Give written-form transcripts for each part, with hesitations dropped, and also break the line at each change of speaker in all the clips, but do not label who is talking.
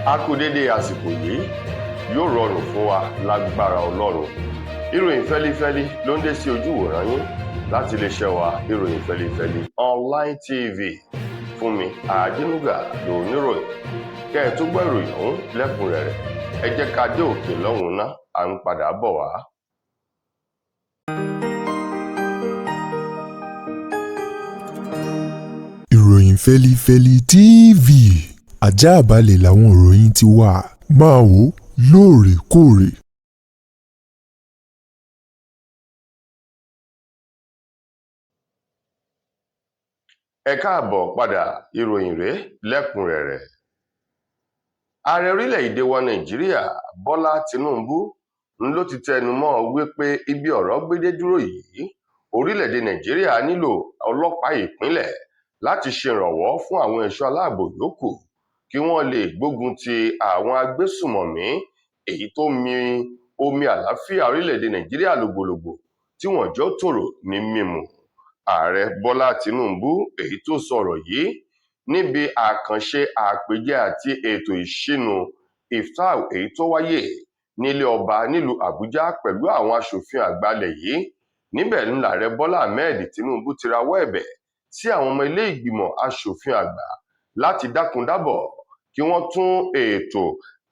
A kú dédé àsìkò yìí, yóò rọrùn fún wa lágbára Ọlọ́run. Ìròyìn fẹ́lífẹ́lí ló ń dé sí ojú ìwòran yín láti iléeṣẹ́ wa ìròyìn fẹ́lífẹ́lí online tv. Fúnmi Àdínúgà ló níròyìn. Kẹ́ ẹ tó gbọ́ ìròyìn ọ̀hún lẹ́kùnrẹ́rẹ́, ẹ jẹ́ ká dé òkè lọ́hùn-ún ná, à ń padà bọ̀ wá.
Ìròyìn fẹ́lífẹ́lí TV, àjààbálẹ̀ làwọn ìròyìn ti wà, máa wò lóòrèkóòrè.
Ẹ káàbọ̀ padà, ìròyìn rèé lẹ́kùnrẹ́rẹ́. Ààrẹ orílẹ̀-èdè wa Nàìjíríà Bọ́lá Tinubu ló ti tẹnu mọ́ wípé ibi ọ̀rọ̀ gbédé dúró yìí, orílẹ̀-èdè Nàìjíríà nílò ọlọ́pàá ìpínlẹ̀ láti ṣèrànwọ́ fún àwọn ẹ̀ṣọ́ aláàbò yòókù kí wọ́n lè gbógun ti àwọn agbésùmọ̀mí èyí tó mi omi àlàáfíà orílẹ̀-èdè Nàìjíríà lògbòlògbò tí wọ́n jọ tòrò ní mímu. Ààrẹ Bọ́lá Tinubu èyí tó sọ̀rọ̀ yìí níbi àkànṣe àpèjẹ àti ètò ìṣínu iftar èyí tó wáyé nílé ọba nílùú Àbújá pẹ̀lú àwọn aṣòfin àgbà ilẹ̀ yìí. Níbẹ̀ ni ààrẹ Bọ́lá Ahmed Tinubu ti rawọ́ ẹ̀bẹ̀ sí àwọn ọmọ ilé ìgbìmọ̀ aṣòfin àgbà láti dákundábọ̀ kí wọ́n tún ètò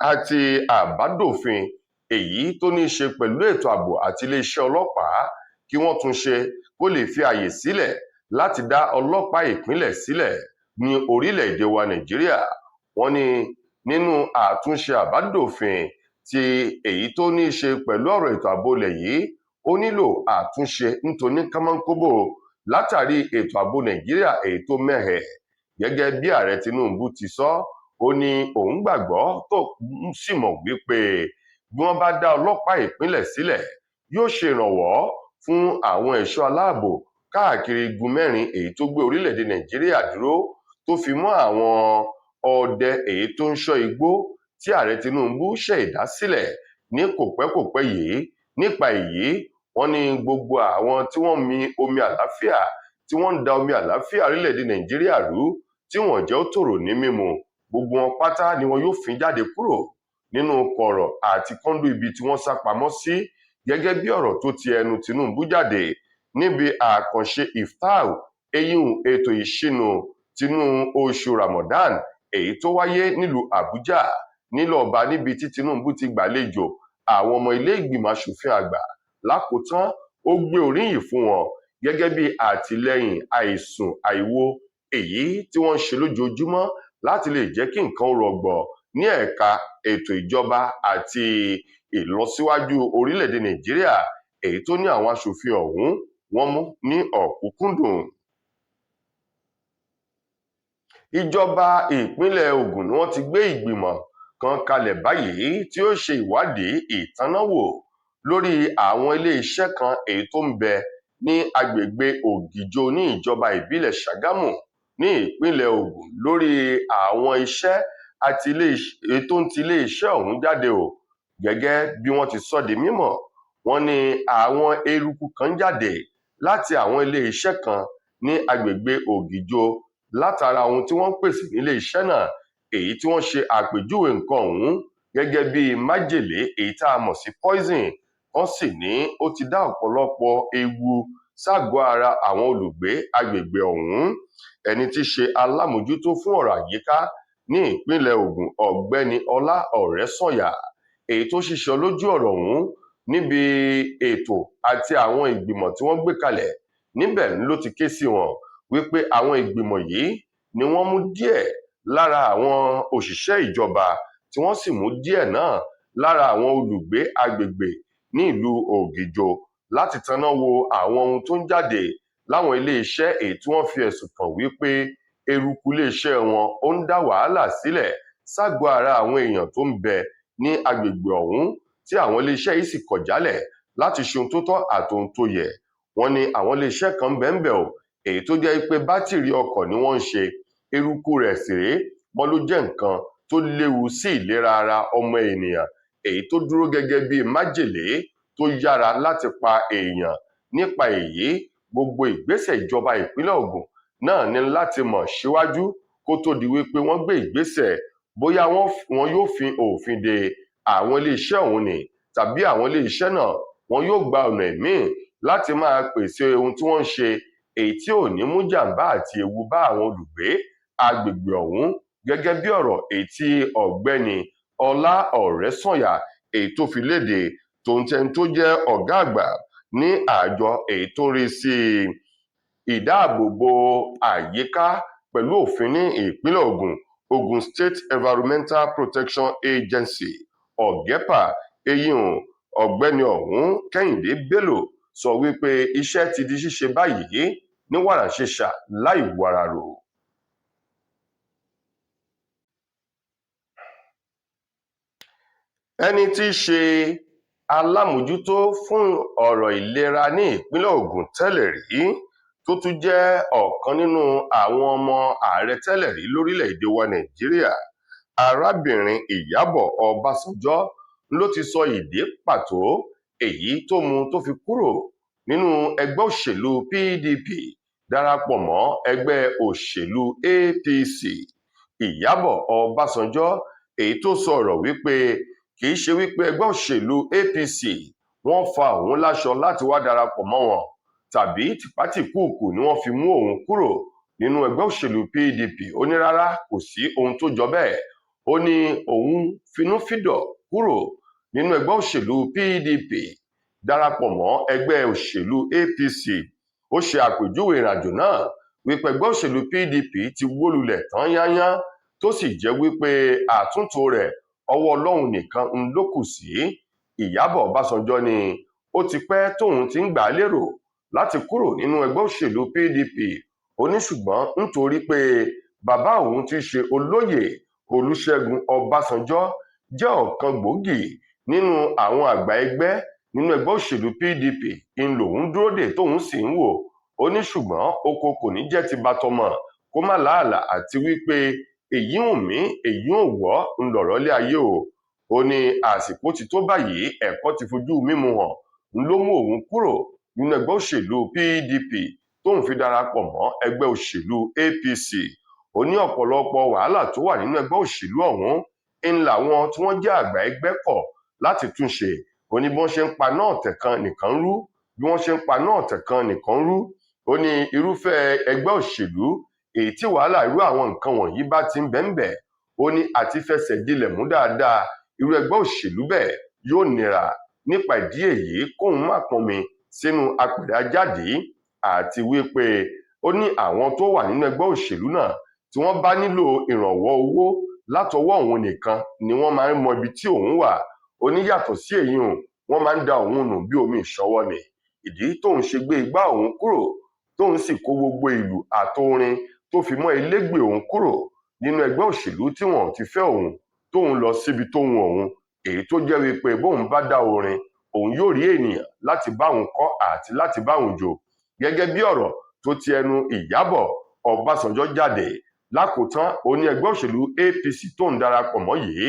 àti àbádòfin èyí tó ní í ṣe pẹ̀lú ètò ààbò àti iléeṣẹ́ ọlọ́pàá kí wọ́n tún ṣe kó lè fi àyè sílẹ̀ láti dá ọlọ́pàá ìpínlẹ̀ sílẹ̀ ní orílẹ̀-èdè wa Nàìjíríà. Wọ́n ní nínú àtúnṣe àbádòfin ti èyí tó ní í ṣe pẹ̀lú ọ̀rọ̀ ètò ààbò ilẹ̀ yìí, ó nílò àtúnṣe nítorí kánmọ́nkóbò látàrí ètò ààbò Nàìjíríà èyí tó mẹ́hẹ̀. Gẹ́gẹ́ bí ààrẹ Tinubu ti sọ, ó ní òun gbàgbọ́ tó sì mọ̀ wípé bí wọ́n bá dá ọlọ́pàá ìpínlẹ̀ sílẹ̀ yóò ṣe ìrànwọ́ fún àwọn ẹ̀ṣọ́ aláàbò káàkiri igun mẹ́rin èyí tó gbé orílẹ̀-èdè Nàìjíríà dúró, tó fi mọ́ àwọn ọdẹ èyí tó ń ṣọ́ igbó tí ààrẹ Tinubu ṣe ìdásílẹ̀ ní kòpẹ́kòpẹ́ yìí. Nípa èyí, wọ́n ní gbogbo àwọn tí wọ́n mi omi àlàáfíà, tí wọ́n ń da omi àlàáfíà orílẹ̀-èdè Nàìjíríà rú, tí wọ́n jẹ́ ó tòrò ní mímu, gbogbo wọn pátá ni wọn yóò fin jáde kúrò nínú kọ̀rọ̀ àti kọ́ńdú ibi tí wọ́n sá pamọ́ sí, gẹ́gẹ́ bí ọ̀rọ̀ tó ti ẹnu Tinubu jáde níbi àkànṣe iftar eyín ètò ìṣínu tinú oṣù Ramadan èyí tó wáyé nílùú Àbújá nílùú ọba, níbi tí Tinubu ti gbàlejò àwọn ọmọ ilé ìgbìmọ̀ aṣòfin àgbà. Lákòótán, ó gbé oríyìn fún wọn gẹ́gẹ́ bí àtìlẹ́yìn àìsùn àìwo èyí tí wọ́n ń ṣe lójoojúmọ́ láti lè jẹ́ kí nǹkan rọgbọ ní ẹ̀ka ètò ìjọba àti ìlọsíwájú orílẹ̀-èdè Nàìjíríà èyí tó ní àwọn aṣòfin ọ̀hún wọ́n mú ní ọ̀kúnkúndùn. Ìjọba ìpínlẹ̀ Ògùn ni wọ́n ti gbé ìgbìmọ̀ kan kalẹ̀ báyìí tí ó ṣe ìwádìí ìtanáwò lórí àwọn ilé-iṣẹ́ kan èyí tó ń bẹ ní agbègbè Ògìjò ní ìjọba ìbílẹ̀ Ṣàgámù ní ìpínlẹ̀ Ògùn lórí àwọn iṣẹ́ àti ètò ti ilé-iṣẹ́ ọ̀hún jáde o. Gẹ́gẹ́ bí wọ́n ti sọ di mímọ̀, wọ́n ní àwọn eruku kan jáde láti àwọn ilé-iṣẹ́ kan ní agbègbè Ògìjò látara ohun tí wọ́n pèsè nílé iṣẹ́ náà, èyí tí wọ́n ṣe àpèjúwe nǹkan ọ̀hún gẹ́gẹ́ bí májèlé èyí tá a mọ̀ sí poison. Wọ́n sì ní ó ti dá ọ̀pọ̀lọpọ̀ ewu ságọ́ ara àwọn olùgbé agbègbè ọ̀hún. Ẹni tí í ṣe alámòjútó fún ọ̀rọ̀ àyíká ní ìpínlẹ̀ Ògùn, ọ̀gbẹ́ni Ọlá Ọ̀rẹ́sànyà, èyí tó ṣiṣẹ́ lójú ọ̀rọ̀ ọ̀hún níbi ètò àti àwọn ìgbìmọ̀ tí wọ́n gbé kalẹ̀ níbẹ̀ ló ti ké sí wọn wípé àwọn ìgbìmọ̀ yìí ni wọ́n mú díẹ̀ lára àwọn òṣìṣẹ́ ìjọba tí wọ́n sì mú díẹ̀ náà lára àwọn olùgbé agbègbè ní ìlú Ògìjò láti taná wo àwọn ohun tó ń jáde láwọn iléeṣẹ́ èyí tí wọ́n fi ẹ̀sùn kàn wípé eruku iléeṣẹ́ wọn ó ń dá wàhálà sílẹ̀ ságọ́ ara àwọn èèyàn tó ń bẹ ní agbègbè ọ̀hún, tí àwọn iléeṣẹ́ yìí sì kọ̀ jálẹ̀ láti ṣe ohun tó tọ́ àti ohun tó yẹ. Wọ́n ní àwọn iléeṣẹ́ kan bẹ́ẹ̀ o èyí tó jẹ́ pé bátìrì ọkọ̀ ni wọ́n ń ṣe, eruku rẹ̀ sì rèé, wọ́n ló jẹ́ nǹkan tó léwu sí ìlera ara ọmọ ènìyàn, èyí tó dúró gẹ́gẹ́ bí májèlé tó yára láti pa èèyàn. Nípa èyí, gbogbo ìgbésẹ̀ ìjọba ìpínlẹ̀ Ògùn náà ní láti mọ̀ síwájú kó tó di wípé wọ́n gbé ìgbésẹ̀ bóyá wọn yóò fi òfin de àwọn iléeṣẹ́ ọ̀hún ni tàbí àwọn iléeṣẹ́ náà wọn yóò gba ọ̀nà míì láti máa pèsè ohun tí wọ́n ń ṣe èyí tí ò ní mú jàǹbá àti ewu bá àwọn olùgbé agbègbè ọ̀hún, gẹ́gẹ́ bí ọ̀rọ̀ èyí tí ọ̀gbẹ́ni Ọlá Ọ̀rẹ́sànyà èyí tó fi léde tòun tẹni tó jẹ́ ọ̀gá àgbà ní àjọ èyí tó rí sí ìdáàbòbò àyíká pẹ̀lú òfin ní ìpínlẹ̀ Ogun State Environmental Protection Agency ọ̀gẹ́pà eyín ọ̀gbẹ́ni ọ̀hún Kẹ́hìndé Bello sọ wípé iṣẹ́ ti di ṣíṣe báyìí ní wàràǹṣeṣà láì wàràrò. Ẹni tí í ṣe alámòjútó fún ọ̀rọ̀ ìlera ní ìpínlẹ̀ Ògùn tẹ́lẹ̀ rí tó tún jẹ́ ọ̀kan nínú àwọn ọmọ ààrẹ tẹ́lẹ̀ rí lórílẹ̀‐èdè wa Nàìjíríà, arábìnrin Ìyábọ̀ Ọbásanjọ́ ló ti sọ ìdí pàtó èyí tó mú tó fi kúrò nínú ẹgbẹ́ òṣèlú PDP darapọ̀ mọ́ ẹgbẹ́ òṣèlú APC. Ìyábọ̀ Ọbásanjọ́ èyí tó sọ ọ̀rọ̀ wípé kì í ṣe wípé ẹgbẹ́ òṣèlú APC wọ́n fa òun láṣọ láti wá darapọ̀ mọ́ wọn tàbí tìpátìkúùkù ni wọ́n fi mú òun kúrò nínú ẹgbẹ́ òṣèlú PDP. Ó ní rárá, kò sí ohun tó jọ bẹ́ẹ̀. Ó ní òun finúfídọ̀ kúrò nínú ẹgbẹ́ òṣèlú PDP darapọ̀ mọ́ ẹgbẹ́ òṣèlú APC. Ó ṣe àpèjúwe ìrìnàjò náà wípé ẹgbẹ́ òṣèlú PDP ti wó lulẹ̀ tán yányán tó sì jẹ́ wípé àtúntò rẹ̀ ọwọ́ Ọlọ́run nìkan ló kù sí. Ìyábọ̀ Ọbásanjọ́ ni ó ti pẹ́ tóun ti ń gbà á lérò láti kúrò nínú ẹgbẹ́ òṣèlú PDP. Ó ní ṣùgbọ́n nítorí pé bàbá òun ti ṣe olóyè Olúṣẹ́gun Ọbásanjọ́ jẹ́ ọ̀kan gbòógì nínú àwọn àgbà ẹgbẹ́ nínú ẹgbẹ́ òṣèlú PDP ń lòun dúró dè tóun sì ń wò. Ó ní ṣùgbọ́n oko kò ní jẹ́ ti bàtọmọ kó má làálàá àti wípé èyí ò mí èyí ò wọ́ ń lọ̀rọ̀ lé ayé o. Ó ní àsìkò ti tó báyìí, ẹ̀kọ́ ti fojú mímu hàn ló mú òun kúrò nínú ẹgbẹ́ òṣèlú PDP tóun fi darapọ̀ mọ́ ẹgbẹ́ òṣèlú APC. Ó ní ọ̀pọ̀lọpọ̀ wàhálà tó wà nínú ẹgbẹ́ òṣèlú ọ̀hún ń làwọn tí wọ́n jẹ́ àgbà ẹgbẹ́ kọ̀ láti túnṣe. Ó ní bí wọ́n ṣe ń pa náà tẹ̀kan nìkan rú, bí wọ́n ṣe ń pa náà tẹ̀kan nìkan rú. Ó ní irúfẹ́ ẹgbẹ́ òṣèlú èyí tí wàhálà irú àwọn nǹkan wọ̀nyí bá ti ń bẹ́ńbẹ́, ó ní àti fẹsẹ̀ dilẹ̀ mú dáadáa irú ẹgbẹ́ òṣèlú bẹ́ẹ̀ yóò nira. Nípa ìdí èyí kóun má pọnmi sínú apẹ̀rẹ̀ ajáde àti wípé ó ní àwọn tó wà nínú ẹgbẹ́ òṣèlú náà tí wọ́n bá nílò ìrànwọ́ owó látọwọ́ òun nìkan ni wọ́n máa ń mọ ibi tí òun wà. Ó ní yàtọ̀ sí èyí wọ́n máa ń da òun nù bí omi ìṣọwọ́ ni. Ìdí tóun ṣe gbé igbá òun kúrò tóun sì kó gbogbo ìlú àtorin tó fi mọ́ ilégbè òun kúrò nínú ẹgbẹ́ òṣèlú tí wọ́n ti fẹ́ òun tóun lọ síbi tóun òun, èyí tó jẹ́ wípé bóun bá dá orin òun yóò rí ènìyàn láti bá òun kọ àti láti bá òun jó, gẹ́gẹ́ bí ọ̀rọ̀ tó ti ẹnu Ìyábọ̀ Ọbásanjọ́ jáde. Lákòótán, ó ní ẹgbẹ́ òṣèlú APC tóun darapọ̀ mọ́ yìí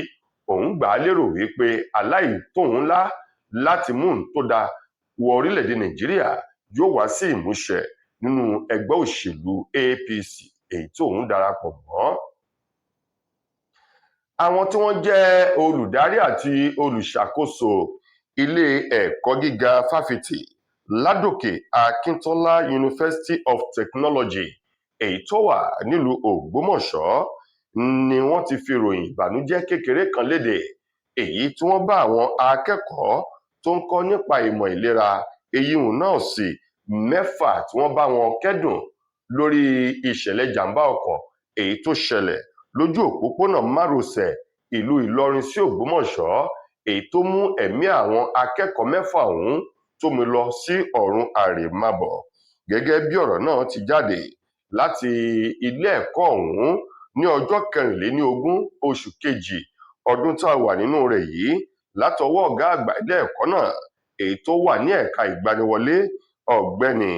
òun gbà á lérò wípé aláìtóun ńlá láti mú un tó dáa wọ orílẹ̀-èdè Nàìjíríà yóò wá sí ìmúṣẹ nínú ẹgbẹ́ òṣèlú APC èyí tóun darapọ̀ mọ́. Àwọn tí wọ́n jẹ́ olùdarí àti olùṣàkóso ilé ẹ̀kọ́ gíga fáfitì Ládòkè Akíntọ́lá University of Technology èyí tó wà nílùú Ògbómọ̀ṣọ́ ni wọ́n ti fi ròyìn ìbànújẹ́ kékeré kan léde, èyí tí wọ́n bá àwọn akẹ́kọ̀ọ́ tó ń kọ́ nípa ìmọ̀ ìlera eyín nọ́ọ̀sì 6 tí wọ́n bá wọn kẹ́dùn lórí ìṣẹ̀lẹ̀ jàǹbá ọkọ̀ èyí tó ṣẹlẹ̀ lójú òpópónà márosẹ̀ ìlú Ìlọrin sí Ògbómọ̀ṣọ́, èyí tó mú ẹ̀mí àwọn akẹ́kọ̀ọ́ 6 ọ̀hún tómi lọ sí ọ̀run àrèmábọ̀. Gẹ́gẹ́ bí ọ̀rọ̀ náà ti jáde láti ilé ẹ̀kọ́ ọ̀hún ní ọjọ́ 24 oṣù kejì ọdún tá a wà nínú rẹ̀ yìí látọwọ́ ọ̀gá àgbà ilé ẹ̀kọ́ náà èyí tó wà ní ẹ̀ka ìgbaniwọlé ọ̀gbẹ́ni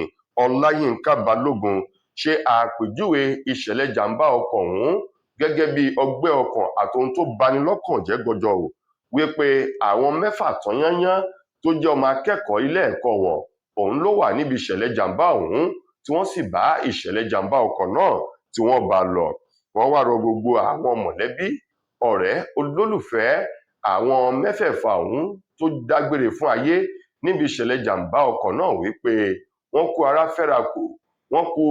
Ọláyínká Balógun ṣe àpèjúwe ìṣẹ̀lẹ̀ jàǹbá ọkọ̀ ọ̀hún gẹ́gẹ́ bí ọgbẹ́ ọkàn àtohun tó bani lọ́kàn jẹ́ gọjọ o, wípé àwọn 6 tán yányán tó jẹ́ ọmọ akẹ́kọ̀ọ́ ilé ẹ̀kọ́ wọn òun ló wà níbi ìṣẹ̀lẹ̀ jàǹbá ọ̀hún tí wọ́n sì bá ìṣẹ̀lẹ̀ jàǹbá ọkọ̀ náà tí wọ́n bá lọ. Wọ́n wá rọ gbogbo àwọn mọ̀lẹ́bí ọ̀rẹ́ olólùfẹ́ àwọn mẹ́fẹ̀ẹ̀fà ọ̀hún tó dágbére fún ayé níbi ìṣẹ̀lẹ̀ jàǹbá ọkọ̀ náà wípé wọ́n kú ara fẹ́ra kù, wọ́n kú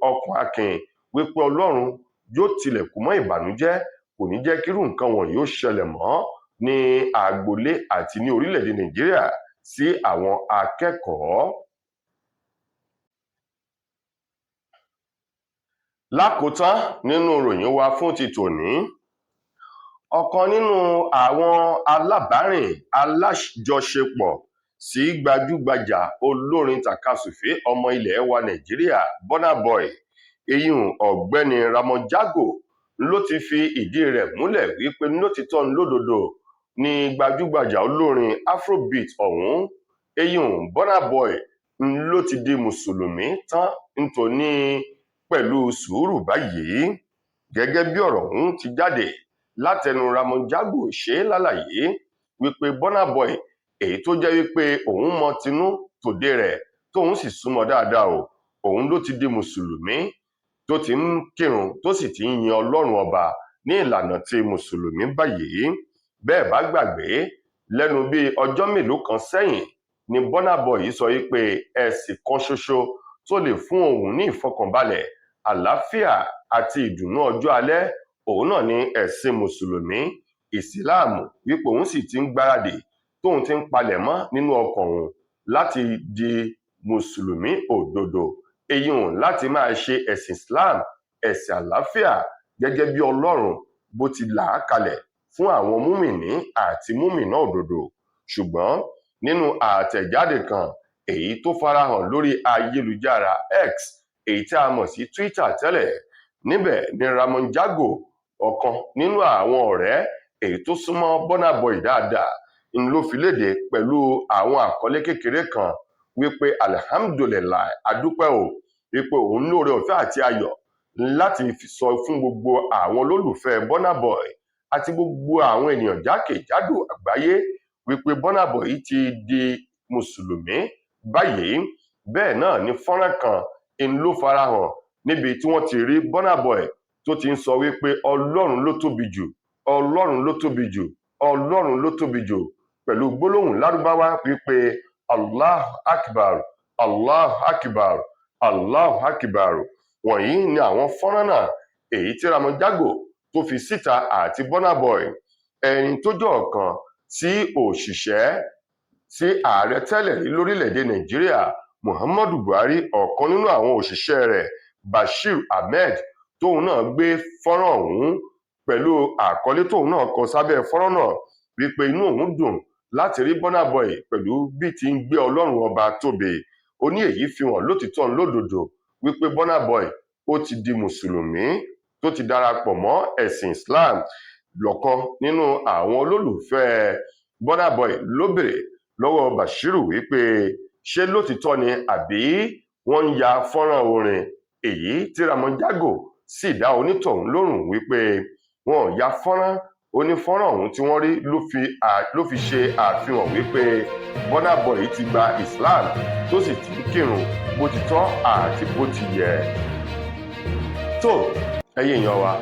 ọkàn akin, wípé Ọlọ́run yóò tilẹ̀kùn mọ́ ìbànújẹ́, kò ní jẹ́ kírú nǹkan wọ̀nyí ó ṣẹlẹ̀ mọ́ ní agboolé àti ní orílẹ̀-èdè Nàìjíríà sí àwọn akẹ́kọ̀ọ́. Lákòótán nínú ìròyìn wa fún ti tòní, ọ̀kan nínú àwọn alábàárìn alájọṣepọ̀ sí gbajúgbajà olórin tàkasùfé ọmọ ilẹ̀ wa Nàìjíríà Burna Boy, eyín ọ̀gbẹ́ni Ramon Jago ló ti fi ìdí rẹ̀ múlẹ̀ wípé lótìtọ́ lódodo ni gbajúgbajà olórin Afrobeat ọ̀hún, eyín Burna Boy ló ti di mùsùlùmí tán nítorí pẹ̀lú sùúrù báyìí. Gẹ́gẹ́ bí ọ̀rọ̀ ọ̀hún ti jáde látẹnu Ramon Jago ṣe lálàyé wípé Burna Boy, èyí tó jẹ́ wípé òun mọ tinú tòde rẹ̀ tóun sì súnmọ́ dáadáa òun ló ti di mùsùlùmí tó ti ń kírun tó sì ti ń yin Ọlọ́run ọba ní ìlànà ti mùsùlùmí báyìí. Bẹ́ẹ̀ bá gbàgbé, lẹ́nu bí ọjọ́ mélòó kan sẹ́yìn ni Burna Boy sọ wípé ẹ̀sìn kan ṣoṣo tó lè fún òun ní ìfọkànbalẹ̀, àlàáfíà àti ìdùnnú ọjọ́ alẹ́ òun náà ni ẹ̀sìn mùsùlùmí, ìsìláàmù, wípé òun sì ti ń gbáradì tóun ti ń palẹ̀mọ́ nínú ọkàn òun láti di mùsùlùmí òdodo, èyíùn láti máa ṣe ẹ̀sìn Islam, ẹ̀sìn àlàáfíà gẹ́gẹ́ bí Ọlọ́run bó ti là á kalẹ̀ fún àwọn múmìnì àti múmìnà òdodo. Ṣùgbọ́n nínú àtẹ̀jáde kan èyí tó farahàn lórí ayélujára X, èyí tí a mọ̀ sí Twitter tẹ́lẹ̀, níbẹ̀ ni Ramon Jago, ọ̀kan nínú àwọn ọ̀rẹ́ èyí tó súnmọ́ Burna Boy dáadáa, ló fi léde pẹ̀lú àwọn àkọlé kékeré kan wípé alhamdulillah, adúpẹ́ wípé òun lóore ọ̀fẹ́ àti ayọ̀ láti sọ fún gbogbo àwọn olólùfẹ́ Burna Boy àti gbogbo àwọn ènìyàn jákèjádò àgbáyé wípé Burna Boy ti di mùsùlùmí báyìí. Bẹ́ẹ̀ náà ni fọ́nrán kan ló farahàn níbi tí wọ́n ti rí Burna Boy tó ti ń sọ wípé Ọlọ́run ló tóbi jù, Ọlọ́run ló tóbi jù, Ọlọ́run ló tóbi jù, pẹ̀lú gbólóhùn lárúbáwá wípé Allahu Akbar, Allahu Akbar, Allahu Akbar. Wọ̀nyí ni àwọn fọ́nrán náà èyí tí Ramon Jago tó fi síta àti Burna Boy, ẹni tó jẹ́ ọ̀kan sí òṣìṣẹ́ sí ààrẹ tẹ́lẹ̀ rí lórílẹ̀‐èdè Nàìjíríà Muhammadu Buhari, ọ̀kan nínú àwọn òṣìṣẹ́ rẹ̀ Bashir Ahmed, tóun náà gbé fọ́nrán ọ̀hún pẹ̀lú àkọlé tóun náà kọ sábẹ́ fọ́nrán náà wípé inú òun dùn láti rí Burna Boy pẹ̀lú bí ti ń gbé Ọlọ́run ọba tóbi. Ó ní èyí fi hàn lótìtọ́ lódodo wípé Burna Boy ó ti di mùsùlùmí tó ti darapọ̀ mọ́ ẹ̀sìn Islam. Lọ́kan nínú àwọn olólùfẹ́ Burna Boy ló béèrè lọ́wọ́ Bashiru wípé ṣé lótìtọ́ ni àbí wọ́n ń ya fọ́nrán orin, èyí tí Ramon Jago sì dá onítọ̀hún lóhùn wípé wọn ò ya fọ́nrán, onífọ́nrán ọ̀hún tí wọ́n rí ló fi ṣe àfihàn wípé Burna Boy ti gba Islam tó sì ti ń kírun bó ti tọ́ àti bó ti yẹ. Tó ẹ̀yin èèyàn wa,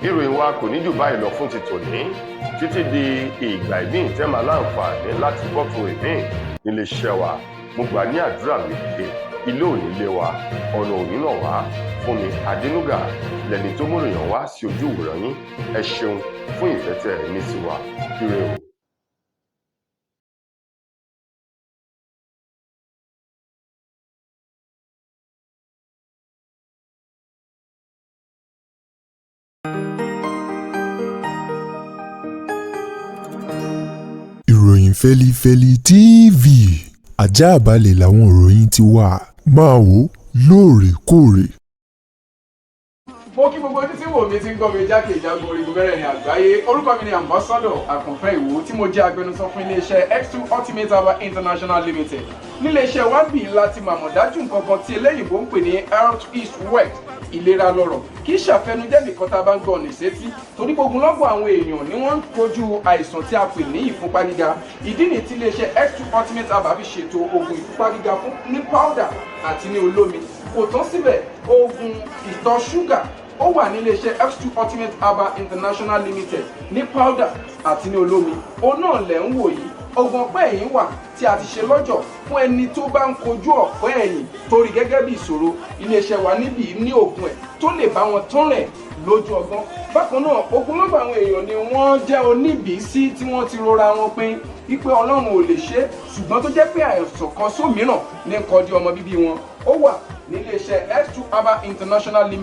ìròyìn wa kò ní jù báyìí lọ fún ti tòní, títí di ìgbà ìmíì tẹ́ máa láǹfààní láti gbọ́ fún ìmíì nílé iṣẹ́ wa. Mo gbà ní àdúrà wípé ilé òní lé wa, ọ̀nà òní náà wá. Fúnmi Adénúgà lẹni tó múròyìn wá sí ojú ìwòran yín. Ẹ ṣeun fún ìfẹ́ tẹ́ ẹ ní sí wa. Ire o.
Ìròyìn Fẹ́lifẹ́li TV, àjààbálẹ̀ làwọn ìròyìn ti wà, máa wò lóòrèkóòrè.
Mo kí gbogbo ojú tí wò mí ti ń gbọ́ mi jákèjádò orígun mẹ́rẹ̀ẹ̀rin àgbáyé. Orúkọ mi ni Ambassador Àkànfẹ́ Ìwò tí mo jẹ́ agbẹnusọ fún iléeṣẹ́ X2 Ultimate Herbal International Limited. Níléeṣẹ́ wa bí láti màmọ̀ dájú nǹkan kan tí eléyìnbó ń pè ní health is wealth, ìlera lọ́rọ̀. Kì í ṣàfẹnujẹ́ nìkan tá a bá ń gbọ́ ọ̀nì sétí, torí ogunlọ́gọ̀ àwọn èèyàn ni wọ́n ń kojú àìsàn tí a pè ní ìfúnpá gíga. Ìdí nìyí tí iléeṣẹ́ X2 Ultimate Herbal fi ṣètò oògùn ìfúnpá gíga ní powder àti ní olómi. Kò tán síbẹ̀, oògùn ìtọ̀ ṣúgà, ó wà ní iléeṣẹ́ X2 Ultimate Herbal International Limited ní powder àti ní olómi. Òun náà lẹ̀ ń wò yìí. Ògùn ọ̀pẹ ẹ̀yìn wà tí a ti ṣe lọ́jọ̀ fún ẹni tó bá ń kojú ọ̀pẹ ẹ̀yìn torí gẹ́gẹ́ bí ìṣòro. Iléeṣẹ́ wa níbí ní ògùn ẹ̀ tó lè bá wọn tán rẹ̀ lójú ọgbọ́n. Bákan náà ogunlọ́gọ̀ àwọn èèyàn ni wọ́n jẹ́ oníbìísí tí wọ́n ti rora wọn pín wípé Ọlọ́run ò lè ṣe, ṣùgbọ́n tó jẹ́ pé àìsàn kan sómìíràn ní kọjú ọmọ bíbí wọn. Ó wà ní iléeṣẹ́ X2 Herbal International Limited.